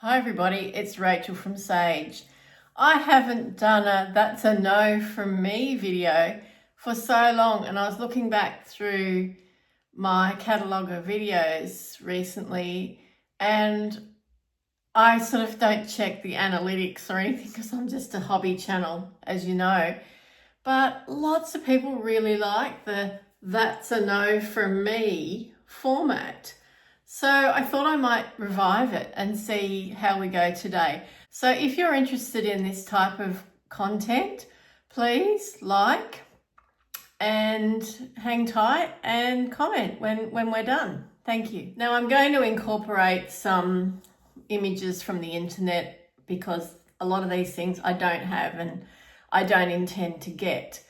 Hi everybody, it's Rachel from Sage. I haven't done a That's a No from Me video for so long, and I was looking back through my catalogue of videos recently, and I sort of don't check the analytics or anything because I'm just a hobby channel, as you know. But lots of people really like the That's a No from Me format. So I thought I might revive it and see how we go today. So if you're interested in this type of content, please like and hang tight and comment when we're done. Thank you. Now I'm going to incorporate some images from the internet because a lot of these things I don't have and I don't intend to get.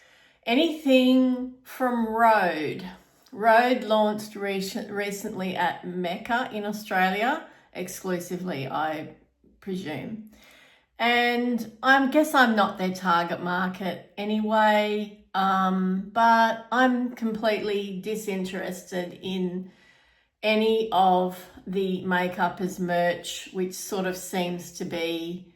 Anything from Rode. Rode launched recently at Mecca in Australia, exclusively, I presume. And I guess I'm not their target market anyway, but I'm completely disinterested in any of the makeup as merch, which sort of seems to be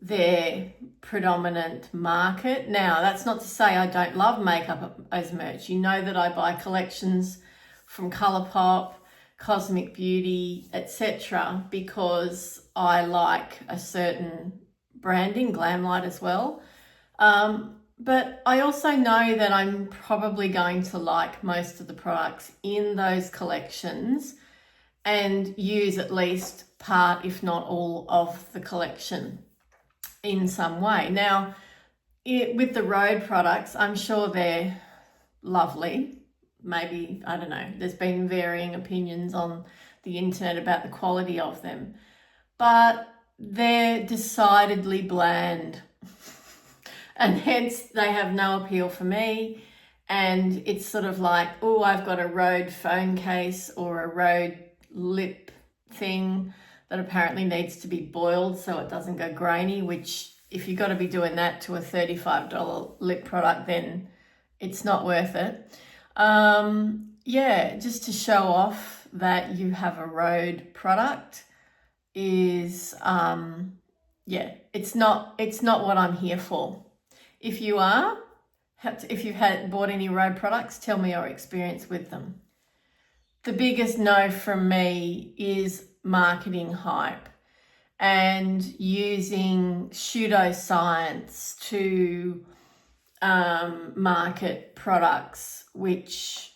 their predominant market. Now, that's not to say I don't love makeup as merch. You know that I buy collections from Colourpop, Cosmic Beauty, etc. because I like a certain branding, Glamlight as well. But I also know that I'm probably going to like most of the products in those collections and use at least part, if not all, of the collection in some way. Now, with the Rode products, I'm sure they're lovely. Maybe, I don't know, there's been varying opinions on the internet about the quality of them, but they're decidedly bland and hence they have no appeal for me. And it's sort of like, oh, I've got a Rode phone case or a Rode lip thing that apparently needs to be boiled so it doesn't go grainy, which if you've got to be doing that to a $35 lip product, then it's not worth it. Yeah, just to show off that you have a Rode product is, yeah, it's not what I'm here for. If you are, if you've bought any Rode products, tell me your experience with them. The biggest no from me is marketing hype and using pseudoscience to market products, which,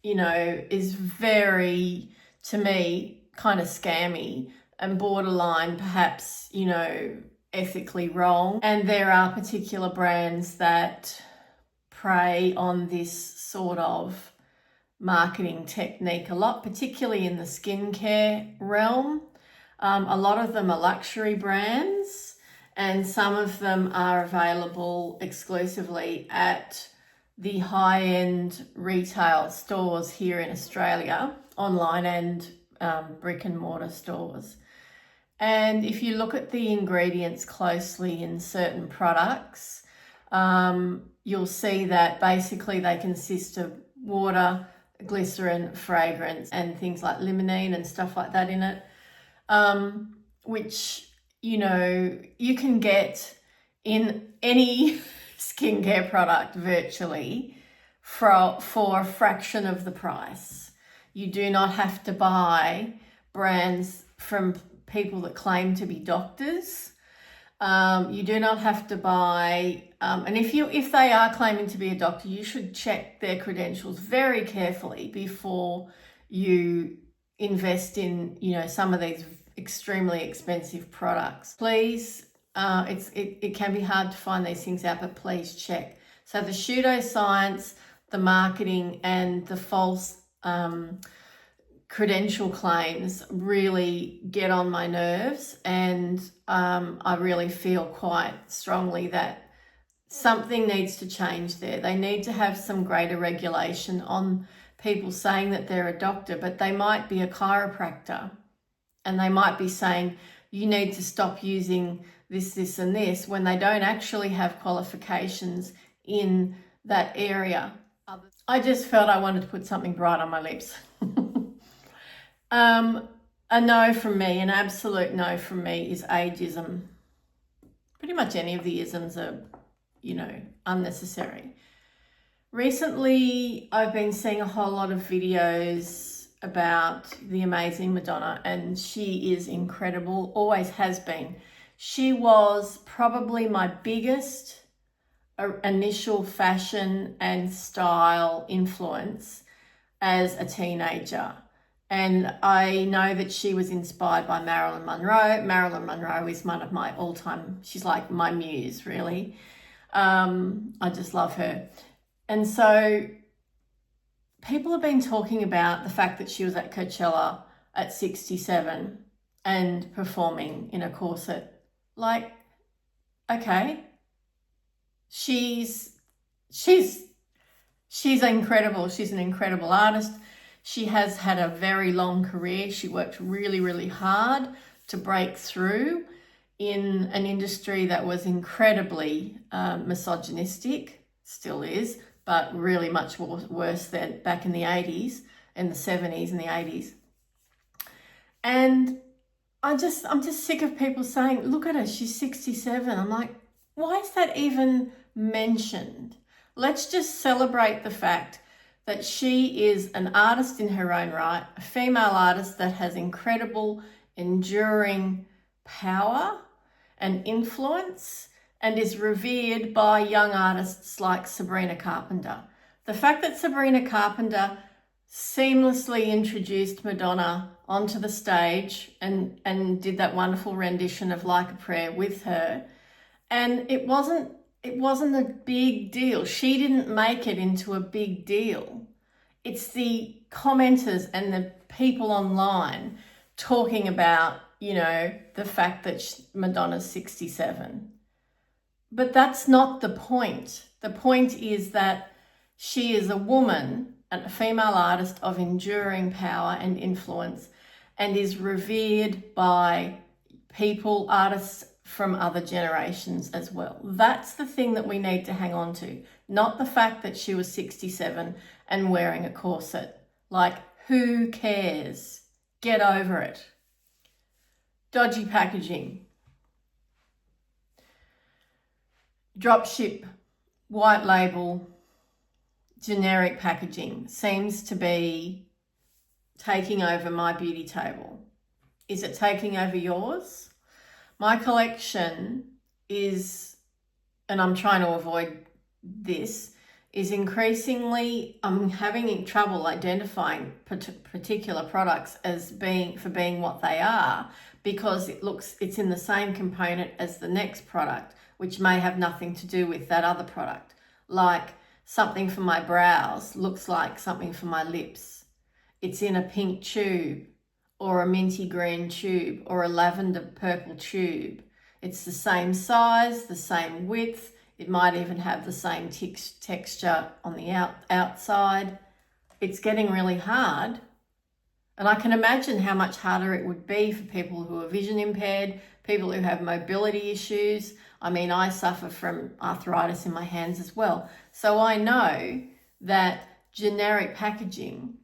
you know, is very, to me, kind of scammy and borderline perhaps, you know, ethically wrong. And there are particular brands that prey on this sort of marketing technique a lot, particularly in the skincare realm. A lot of them are luxury brands and some of them are available exclusively at the high-end retail stores here in Australia, online and brick and mortar stores. And if you look at the ingredients closely in certain products, you'll see that basically they consist of water, glycerin, fragrance, and things like limonene and stuff like that in it, which, you know, you can get in any skincare product virtually for a fraction of the price. You do not have to buy brands from people that claim to be doctors. You do not have to buy, and if they are claiming to be a doctor, you should check their credentials very carefully before you invest in, you know, some of these extremely expensive products. Please, it can be hard to find these things out, but please check. So the pseudoscience, the marketing, and the false credential claims really get on my nerves, and I really feel quite strongly that something needs to change there. They need to have some greater regulation on people saying that they're a doctor, but they might be a chiropractor and they might be saying you need to stop using this, this and this, when they don't actually have qualifications in that area. I just felt I wanted to put something bright on my lips. A no from me, an absolute no from me, is ageism. Pretty much any of the isms are, unnecessary. Recently, I've been seeing a whole lot of videos about the amazing Madonna, and she is incredible, always has been. She was probably my biggest initial fashion and style influence as a teenager. And I know that she was inspired by Marilyn Monroe. Marilyn Monroe is one of my all-time, she's like my muse, really. I just love her. And so people have been talking about the fact that she was at Coachella at 67 and performing in a corset. Like, okay, she's incredible. She's an incredible artist. She has had a very long career. She worked really, really hard to break through in an industry that was incredibly misogynistic, still is, but really much worse than back in the 80s and the 70s and the 80s. And I'm just sick of people saying, look at her, she's 67. I'm like, why is that even mentioned? Let's just celebrate the fact that she is an artist in her own right, a female artist that has incredible, enduring power and influence and is revered by young artists like Sabrina Carpenter. The fact that Sabrina Carpenter seamlessly introduced Madonna onto the stage and did that wonderful rendition of Like a Prayer with her, and it wasn't a big deal. She didn't make it into a big deal. It's the commenters and the people online talking about, the fact that Madonna's 67. But that's not the point. The point is that she is a woman, a female artist of enduring power and influence, and is revered by people, artists from other generations as well. That's the thing that we need to hang on to, not the fact that she was 67 and wearing a corset. Like, who cares? Get over it. Dodgy packaging. Dropship, white label, generic packaging seems to be taking over my beauty table. Is it taking over yours? My collection is, and I'm trying to avoid this, is increasingly, I'm having trouble identifying particular products as being what they are, because it's in the same component as the next product, which may have nothing to do with that other product. Like something for my brows looks like something for my lips. It's in a pink tube, or a minty green tube, or a lavender purple tube. It's the same size, the same width. It might even have the same texture on the outside. It's getting really hard. And I can imagine how much harder it would be for people who are vision impaired, people who have mobility issues. I mean, I suffer from arthritis in my hands as well. So I know that generic packaging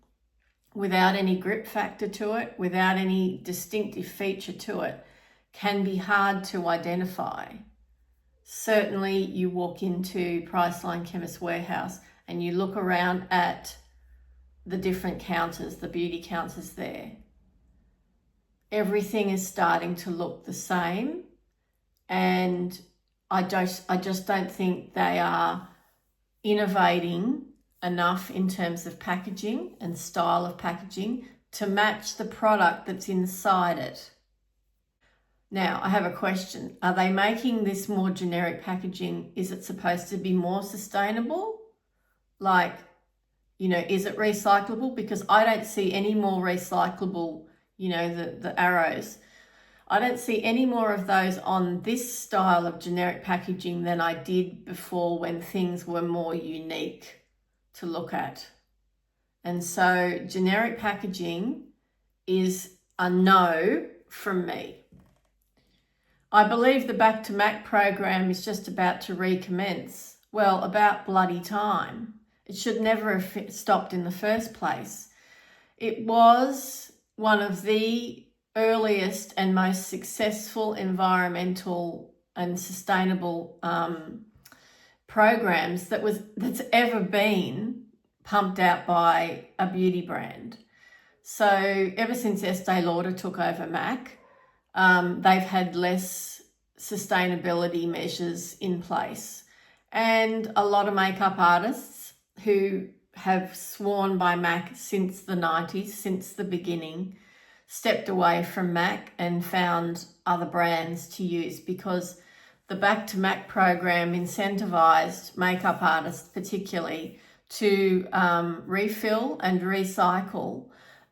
without any grip factor to it, without any distinctive feature to it, can be hard to identify. Certainly you walk into Priceline Chemist Warehouse and you look around at the different counters, the beauty counters there. Everything is starting to look the same, and I just don't think they are innovating enough in terms of packaging and style of packaging to match the product that's inside it. Now, I have a question. Are they making this more generic packaging? Is it supposed to be more sustainable? Like, is it recyclable? Because I don't see any more recyclable, the arrows. I don't see any more of those on this style of generic packaging than I did before, when things were more unique to look at. And so generic packaging is a no from me. I believe the Back to Mac program is just about to recommence. Well, about bloody time. It should never have stopped in the first place. It was one of the earliest and most successful environmental and sustainable programs that's ever been pumped out by a beauty brand. So ever since Estee Lauder took over MAC, they've had less sustainability measures in place. And a lot of makeup artists who have sworn by MAC since the 90s, since the beginning, stepped away from MAC and found other brands to use, because the Back to MAC program incentivized makeup artists particularly to refill and recycle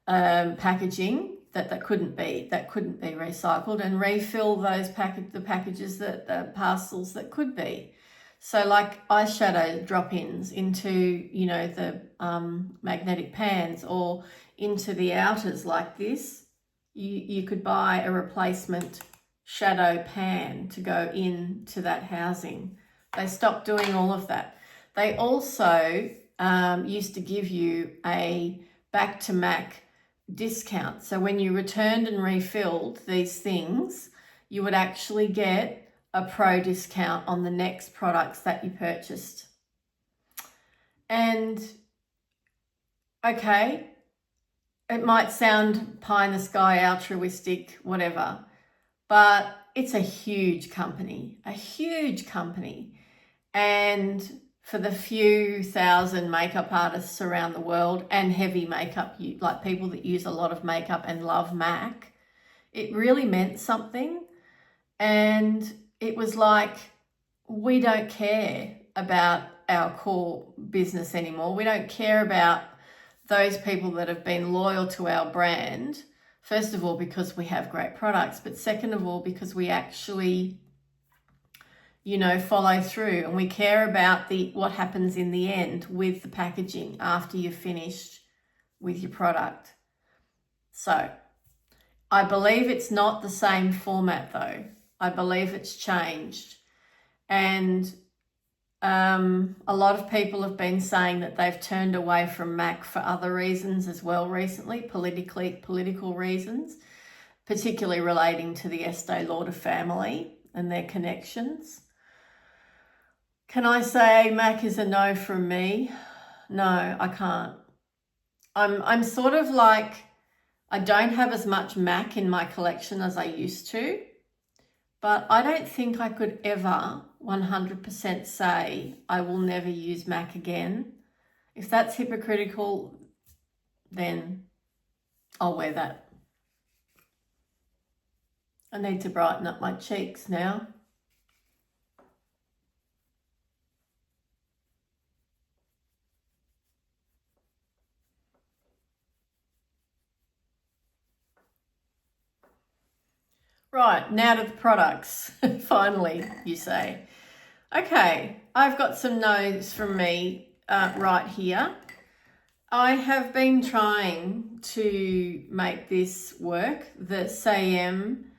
packaging that couldn't be recycled, and refill those the packages the parcels that could be. So like eyeshadow drop-ins into, you know, the magnetic pans, or into the outers like this. You could buy a replacement shadow pan to go into that housing. They stopped doing all of that. They also used to give you a Back to MAC discount. So when you returned and refilled these things, you would actually get a pro discount on the next products that you purchased. And okay, it might sound pie in the sky, altruistic, whatever, but it's a huge company. And for the few thousand makeup artists around the world, and heavy makeup, like people that use a lot of makeup and love MAC, it really meant something. And it was like, we don't care about our core business anymore. We don't care about those people that have been loyal to our brand. First of all, because we have great products, but second of all, because we actually, you know, follow through, and we care about what happens in the end with the packaging after you've finished with your product. So I believe it's not the same format though. I believe it's changed. And a lot of people have been saying that they've turned away from MAC for other reasons as well recently, political reasons, particularly relating to the Estee Lauder family and their connections. Can I say MAC is a no from me? No, I can't. I'm sort of like, I don't have as much MAC in my collection as I used to, but I don't think I could ever 100% say I will never use MAC again. If that's hypocritical, then I'll wear that. I need to brighten up my cheeks now. Right, now to the products. Finally, you say. Okay, I've got some notes from me right here. I have been trying to make this work. The SAM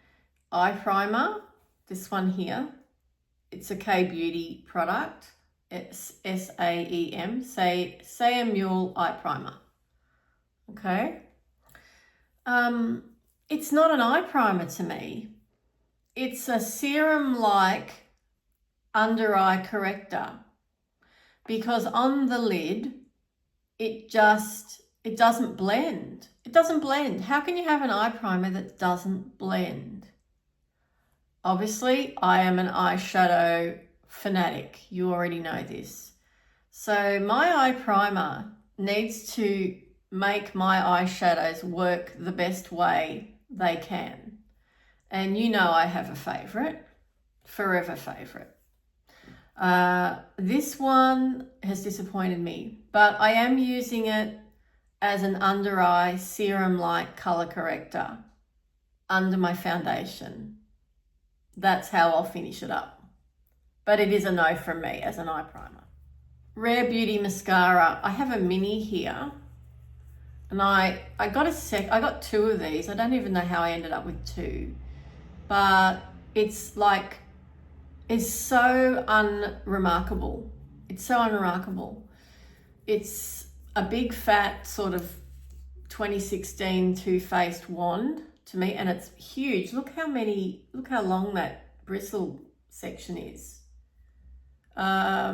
eye primer, this one here. It's a K-Beauty product. It's SAEM, Saamule Eye Primer. Okay. It's not an eye primer to me. It's a serum-like under-eye corrector, because on the lid, it doesn't blend. It doesn't blend. How can you have an eye primer that doesn't blend? Obviously, I am an eyeshadow fanatic. You already know this. So my eye primer needs to make my eyeshadows work the best way they can. And you know I have a favourite, forever favourite. This one has disappointed me, but I am using it as an under eye serum-like colour corrector under my foundation. That's how I'll finish it up. But it is a no from me as an eye primer. Rare Beauty mascara. I have a mini here. And I got two of these. I don't even know how I ended up with two. But it's so unremarkable. It's so unremarkable. It's a big fat sort of 2016 Too Faced wand to me, and it's huge. Look how long that bristle section is. I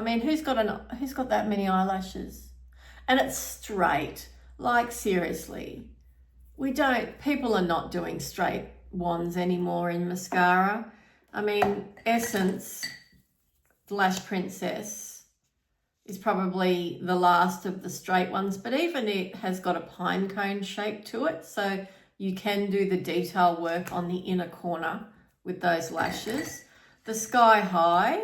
mean, who's got that many eyelashes? And it's straight. Like, seriously, people are not doing straight wands anymore in mascara. I mean, Essence Lash Princess is probably the last of the straight ones, but even it has got a pine cone shape to it, so you can do the detail work on the inner corner with those lashes. The Sky High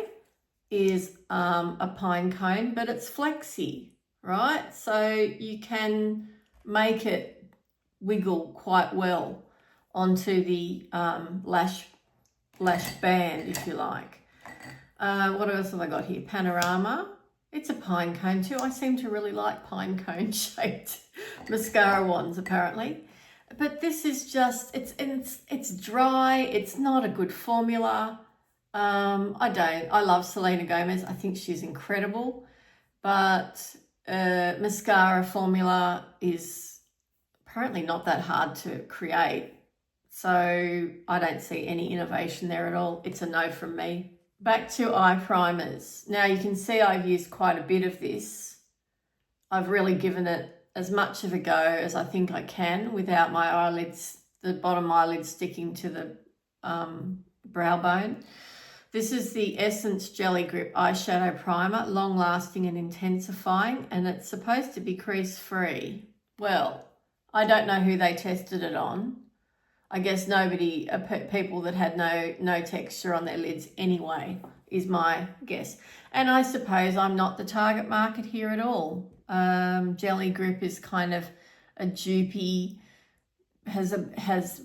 is a pine cone, but it's flexy, right? So you can make it wiggle quite well onto the lash band, if you like. What else have I got here? Panorama. It's a pine cone too. I seem to really like pine cone shaped mascara wands, apparently. But this is just, it's dry. It's not a good formula. I love Selena Gomez. I think she's incredible. But mascara formula is apparently not that hard to create. So I don't see any innovation there at all. It's a no from me. Back to eye primers. Now you can see I've used quite a bit of this. I've really given it as much of a go as I think I can without my eyelids, the bottom eyelid sticking to the brow bone. This is the Essence Jelly Grip Eyeshadow Primer, long lasting and intensifying, and it's supposed to be crease free. Well, I don't know who they tested it on. I guess people that had no texture on their lids anyway, is my guess. And I suppose I'm not the target market here at all. Jelly Grip is kind of a dupey, resonates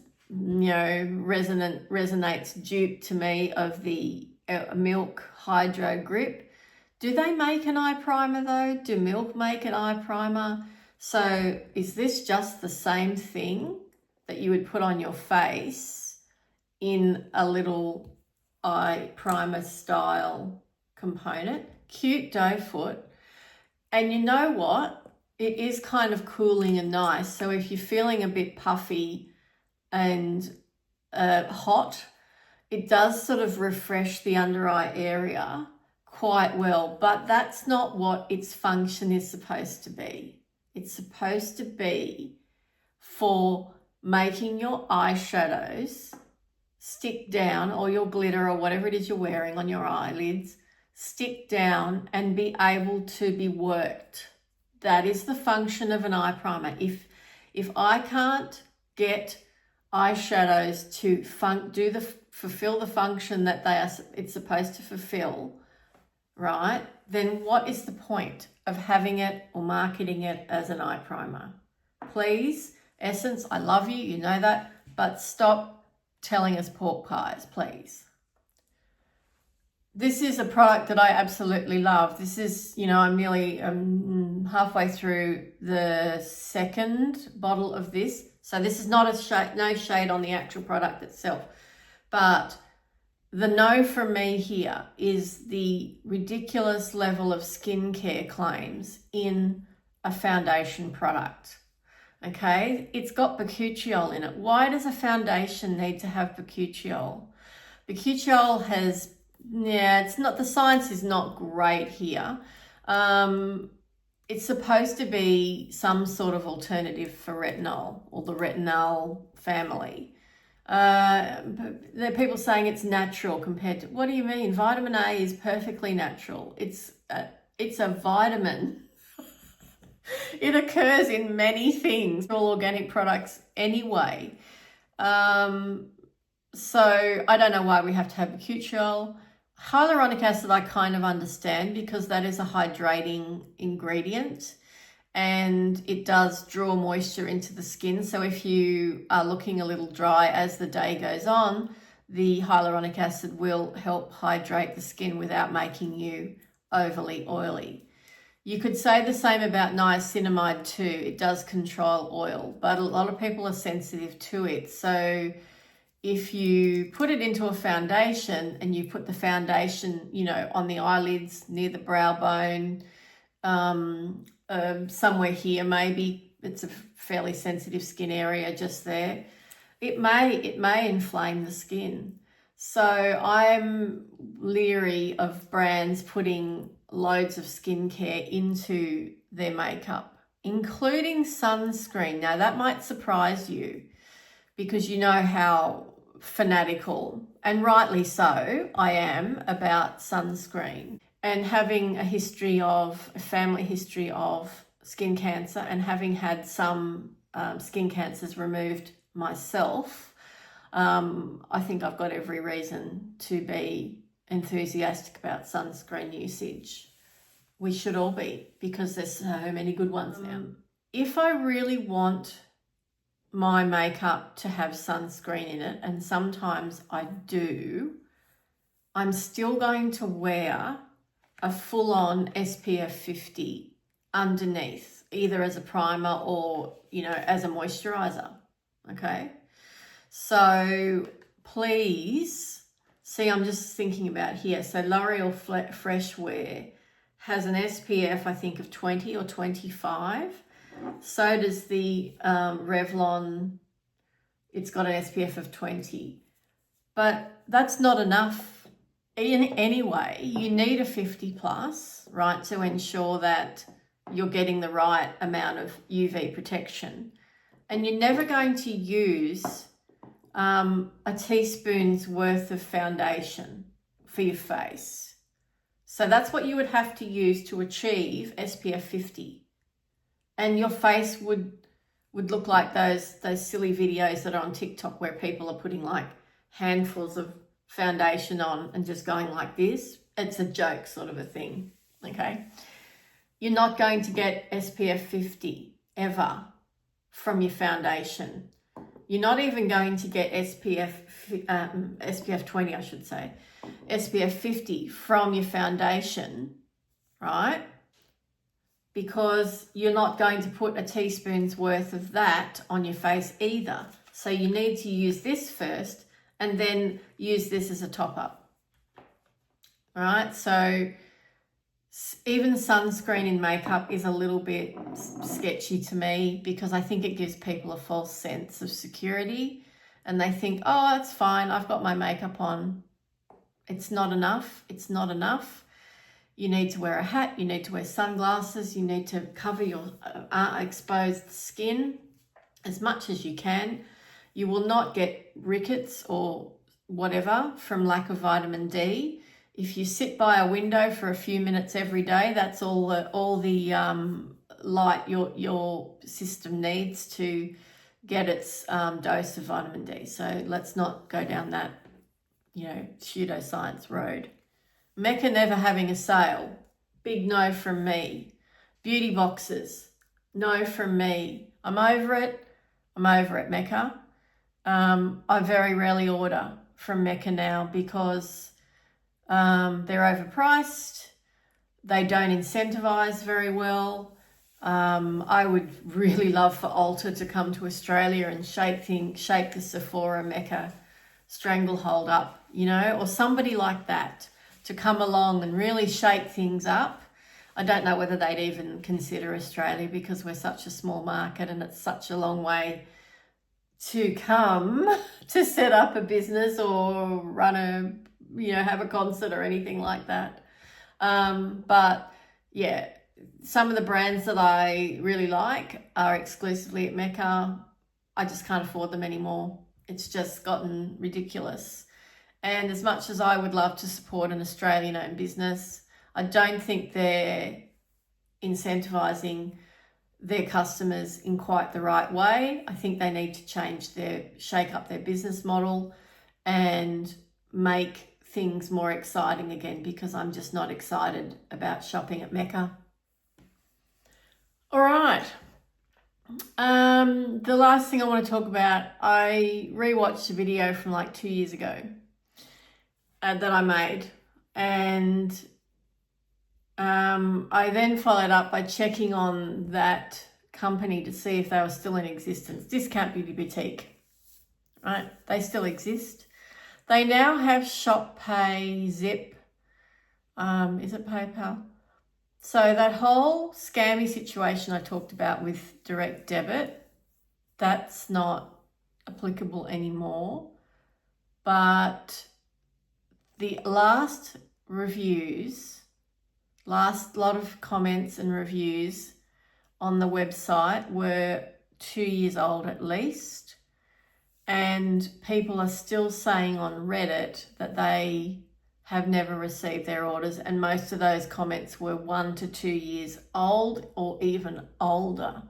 dupe to me of the Milk Hydro Grip. Do they make an eye primer though? Do Milk make an eye primer? So is this just the same thing that you would put on your face in a little eye primer style component? Cute doe foot. And you know what? It is kind of cooling and nice. So if you're feeling a bit puffy and hot, it does sort of refresh the under eye area quite well, but that's not what its function is supposed to be. It's supposed to be for making your eyeshadows stick down, or your glitter or whatever it is you're wearing on your eyelids, stick down and be able to be worked. That is the function of an eye primer. If I can't get eyeshadows to fulfill the function that it's supposed to fulfill, right, then what is the point of having it or marketing it as an eye primer? Please, Essence, I love you, you know that, but stop telling us pork pies, please. This is a product that I absolutely love. This is, I'm nearly halfway through the second bottle of this. So this is not no shade on the actual product itself. But the no from me here is the ridiculous level of skincare claims in a foundation product. Okay, it's got bakuchiol in it. Why does a foundation need to have bakuchiol? Bakuchiol has, the science is not great here. It's supposed to be some sort of alternative for retinol, or the retinol family. There are people saying it's natural compared to, what do you mean? Vitamin A is perfectly natural. It's a vitamin. It occurs in many things, all organic products anyway. So I don't know why we have to have bakuchiol. Hyaluronic acid I kind of understand, because that is a hydrating ingredient and it does draw moisture into the skin. So if you are looking a little dry as the day goes on, the hyaluronic acid will help hydrate the skin without making you overly oily. You could say the same about niacinamide too. It does control oil, but a lot of people are sensitive to it. So if you put it into a foundation and you put the foundation, on the eyelids, near the brow bone, somewhere here, maybe it's a fairly sensitive skin area just there, it may inflame the skin. So I'm leery of brands putting loads of skincare into their makeup, including sunscreen. Now that might surprise you because you know how fanatical, and rightly so, I am about sunscreen. And having a family history of skin cancer, and having had some skin cancers removed myself, I think I've got every reason to be enthusiastic about sunscreen usage. We should all be, because there's so many good ones now. If I really want my makeup to have sunscreen in it, and sometimes I do, I'm still going to wear a full-on SPF 50 underneath, either as a primer or, as a moisturizer, okay? So please, see, I'm just thinking about here. So L'Oreal Fresh Wear has an SPF, I think, of 20 or 25. So does the Revlon. It's got an SPF of 20. But that's not enough anyway. You need a 50 plus, right, to ensure that you're getting the right amount of UV protection. And you're never going to use a teaspoon's worth of foundation for your face. So that's what you would have to use to achieve SPF 50. And your face would look like those silly videos that are on TikTok where people are putting like handfuls of foundation on and just going like this. It's a joke sort of a thing, okay? You're not going to get SPF 50 ever from your foundation. You're not even going to get SPF 20, I should say, SPF 50 from your foundation, right? Because you're not going to put a teaspoon's worth of that on your face either. So you need to use this first and then use this as a top-up. All right, so even sunscreen in makeup is a little bit sketchy to me, because I think it gives people a false sense of security and they think, oh, it's fine, I've got my makeup on. It's not enough. It's not enough. You need to wear a hat, you need to wear sunglasses, you need to cover your exposed skin as much as you can. You will not get rickets or whatever from lack of vitamin D. If you sit by a window for a few minutes every day, that's all the light your system needs to get its dose of vitamin D. So let's not go down that, pseudoscience road. Mecca never having a sale, big no from me. Beauty boxes, no from me. I'm over it, Mecca. I very rarely order from Mecca now because they're overpriced. They don't incentivize very well. I would really love for Ulta to come to Australia and shake the Sephora Mecca stranglehold up, or somebody like that to come along and really shake things up. I don't know whether they'd even consider Australia because we're such a small market and it's such a long way to come to set up a business or run have a concert or anything like that. But yeah, some of the brands that I really like are exclusively at Mecca. I just can't afford them anymore. It's just gotten ridiculous. And as much as I would love to support an Australian-owned business, I don't think they're incentivising their customers in quite the right way. I think they need to shake up their business model and make things more exciting again, because I'm just not excited about shopping at Mecca. All right. The last thing I want to talk about, I rewatched a video from like 2 years ago that I made, and I then followed up by checking on that company to see if they were still in existence. Discount Beauty Boutique, right? They still exist. They now have Shop Pay, Zip, is it PayPal? So that whole scammy situation I talked about with direct debit, that's not applicable anymore. But the last lot of comments and reviews on the website were 2 years old at least. And people are still saying on Reddit that they have never received their orders. And most of those comments were 1 to 2 years old or even older.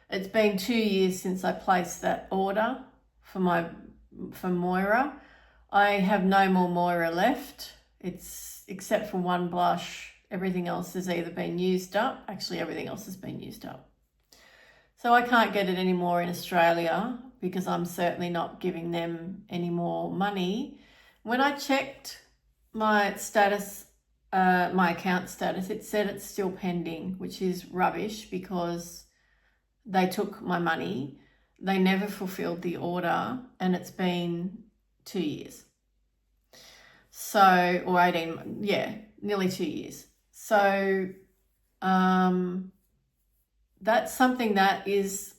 It's been 2 years since I placed that order for Moira. I have no more Moira left. It's except for one blush. Everything else has either been used up. Actually, everything else has been used up. So I can't get it anymore in Australia because I'm certainly not giving them any more money. When I checked my status, my account status, it said it's still pending, which is rubbish because they took my money. They never fulfilled the order and it's been 2 years. So, or 18, nearly 2 years. So, that's something that is,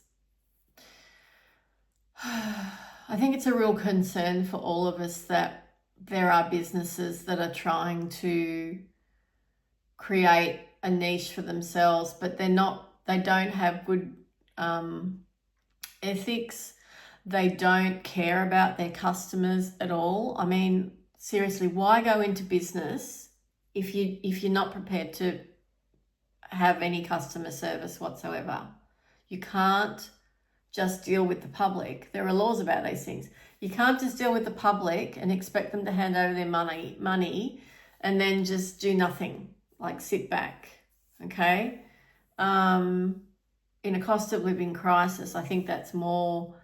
I think it's a real concern for all of us that there are businesses that are trying to create a niche for themselves, but they don't have good ethics. They don't care about their customers at all. I mean, seriously, why go into business if you're not prepared to have any customer service whatsoever? You can't just deal with the public. There are laws about these things. You can't just deal with the public and expect them to hand over their money and then just do nothing, like sit back, okay? In a cost of living crisis, I think that's more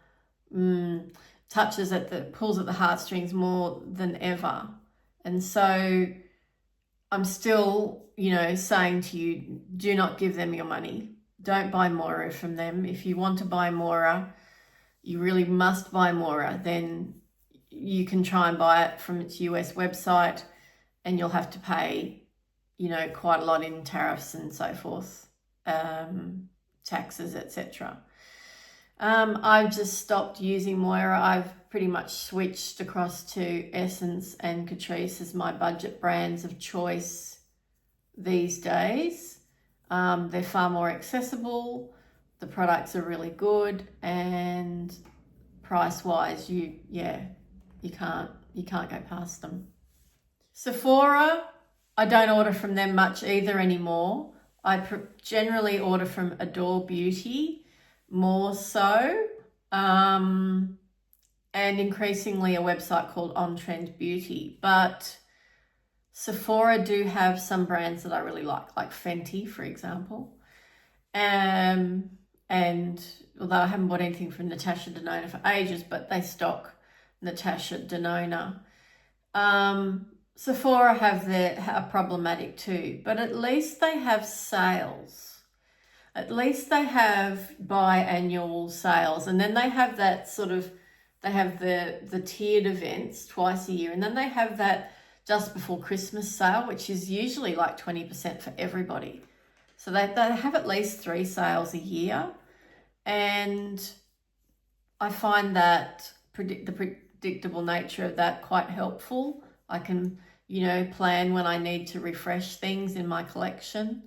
pulls at the heartstrings more than ever. And so I'm still, saying to you, do not give them your money. Don't buy Moira from them. If you want to buy Moira, you really must buy Moira, then you can try and buy it from its US website and you'll have to pay, quite a lot in tariffs and so forth, taxes, etc. I've just stopped using Moira. I've pretty much switched across to Essence and Catrice as my budget brands of choice these days. They're far more accessible. The products are really good, and price-wise, you can't go past them. Sephora, I don't order from them much either anymore. I generally order from Adore Beauty more so, and increasingly a website called On Trend Beauty. But Sephora do have some brands that I really like Fenty, for example. And although I haven't bought anything from Natasha Denona for ages, but they stock Natasha Denona. Sephora are problematic too, but at least they have sales. At least they have biannual sales, and then they have that they have the tiered events twice a year, and then they have that just before Christmas sale, which is usually like 20% for everybody. So they have at least 3 sales a year, and I find that the predictable nature of that quite helpful. I can, plan when I need to refresh things in my collection.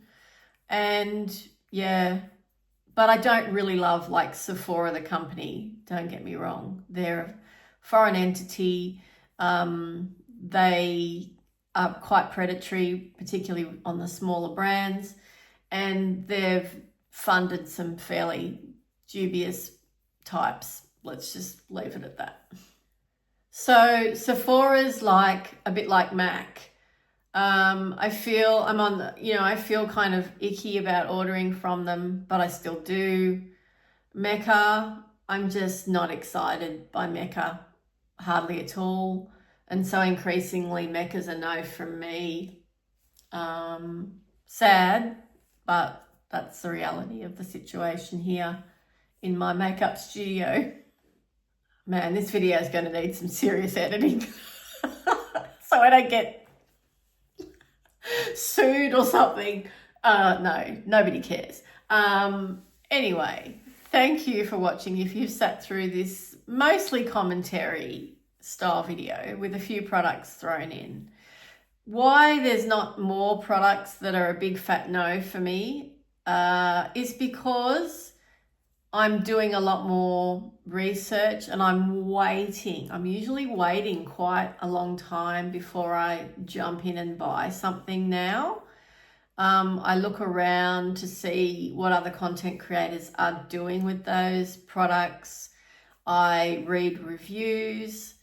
And but I don't really love like Sephora, the company, don't get me wrong. They're a foreign entity. They are quite predatory, particularly on the smaller brands, and they've funded some fairly dubious types. Let's just leave it at that. So Sephora's like a bit like MAC. I feel I feel kind of icky about ordering from them, but I still do. Mecca, I'm just not excited by Mecca, hardly at all. And so increasingly Mecca's a no from me. Sad, but that's the reality of the situation here in my makeup studio. Man, this video is going to need some serious editing so I don't get sued or something. No, nobody cares. Anyway, thank you for watching. If you've sat through this mostly commentary style video with a few products thrown in, why there's not more products that are a big fat no for me is because I'm doing a lot more research and I'm waiting. I'm usually waiting quite a long time before I jump in and buy something now. I look around to see what other content creators are doing with those products. I read reviews.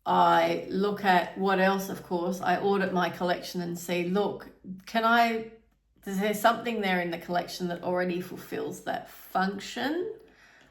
I look at what else, of course. I audit my collection and see, look, is there something there in the collection that already fulfills that function?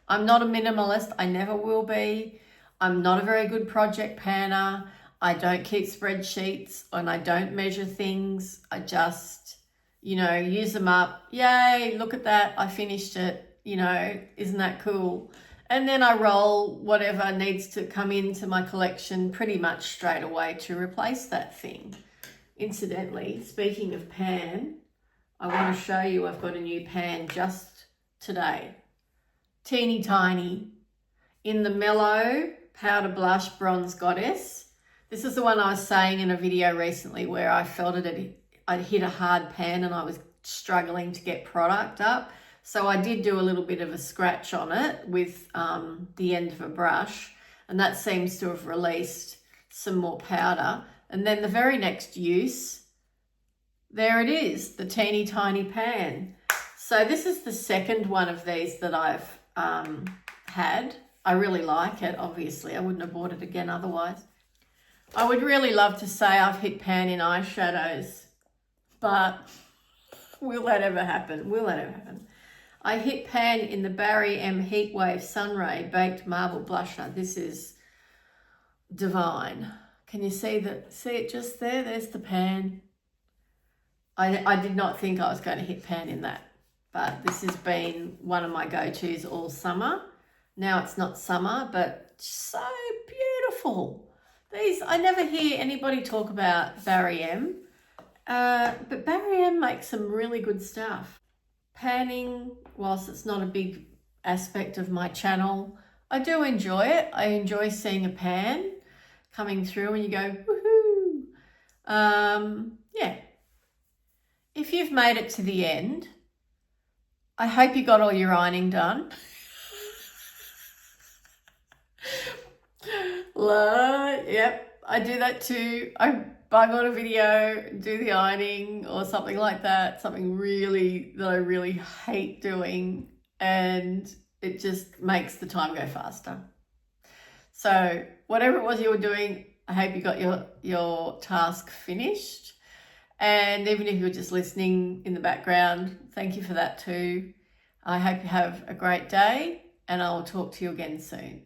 I'm not a minimalist. I never will be. I'm not a very good project planner. I don't keep spreadsheets and I don't measure things. I just, use them up. Yay, look at that. I finished it. Isn't that cool? And then I roll whatever needs to come into my collection pretty much straight away to replace that thing. Incidentally, speaking of pan, I want to show you I've got a new pan just today. Teeny tiny in the Mellow Powder Blush Bronze Goddess. This is the one I was saying in a video recently where I felt I'd hit a hard pan and I was struggling to get product up. So I did do a little bit of a scratch on it with the end of a brush, and that seems to have released some more powder. And then the very next use, there it is, the teeny tiny pan. So this is the second one of these that I've had. I really like it, obviously. I wouldn't have bought it again otherwise. I would really love to say I've hit pan in eyeshadows, but will that ever happen? Will that ever happen? I hit pan in the Barry M Heatwave Sunray Baked Marble Blusher. This is divine. Can you see it just there? There's the pan. I did not think I was going to hit pan in that, but this has been one of my go-tos all summer. Now it's not summer, but so beautiful. I never hear anybody talk about Barry M, but Barry M makes some really good stuff. Panning, whilst it's not a big aspect of my channel, I do enjoy it. I enjoy seeing a pan coming through and you go, woohoo. Yeah. If you've made it to the end, I hope you got all your ironing done. Yep, I do that too. I bung on a video, do the ironing or something like that, something that I really hate doing, and it just makes the time go faster. So whatever it was you were doing, I hope you got your task finished. And even if you're just listening in the background, thank you for that too. I hope you have a great day and I'll talk to you again soon.